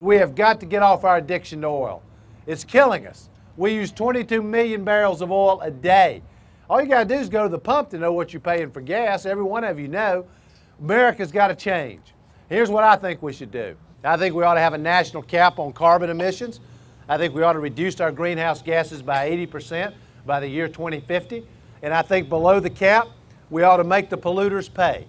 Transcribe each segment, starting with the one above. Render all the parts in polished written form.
We have got to get off our addiction to oil. It's killing us. We use 22 million barrels of oil a day. All you got to do is go to the pump to know what you're paying for gas. Every one of you know. America's got to change. Here's what I think we should do. I think we ought to have a national cap on carbon emissions. I think we ought to reduce our greenhouse gases by 80% by the year 2050. And I think below the cap, we ought to make the polluters pay.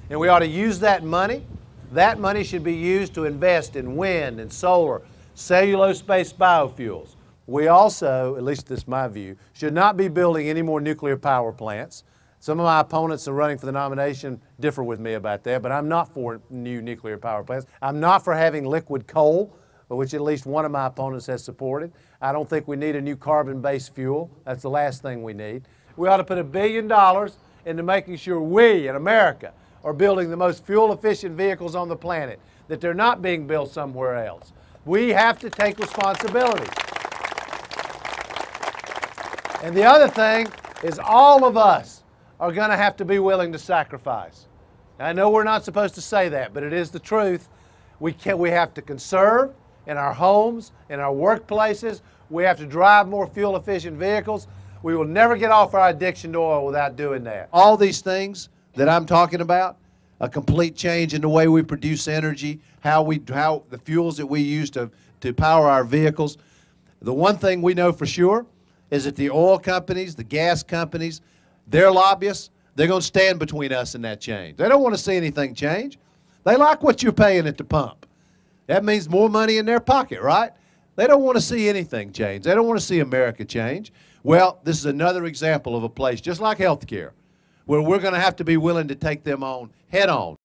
And we ought to use that money. That money should be used to invest in wind and solar, cellulose-based biofuels. We also, at least this is my view, should not be building any more nuclear power plants. Some of my opponents are running for the nomination differ with me about that, but I'm not for new nuclear power plants. I'm not for having liquid coal, which at least one of my opponents has supported. I don't think we need a new carbon-based fuel. That's the last thing we need. We ought to put $1 billion into making sure we in America are building the most fuel-efficient vehicles on the planet, that they're not being built somewhere else. We have to take responsibility. And the other thing is all of us are going to have to be willing to sacrifice. I know we're not supposed to say that, but it is the truth. We have to conserve in our homes, in our workplaces. We have to drive more fuel-efficient vehicles. We will never get off our addiction to oil without doing that. All these things that I'm talking about, a complete change in the way we produce energy, how the fuels that we use to power our vehicles. The one thing we know for sure is that the oil companies, the gas companies, their lobbyists, they're going to stand between us and that change. They don't want to see anything change. They like what you're paying at the pump. That means more money in their pocket, right? They don't want to see anything change. They don't want to see America change. Well, this is another example of a place, just like healthcare, where we're going to have to be willing to take them on head on.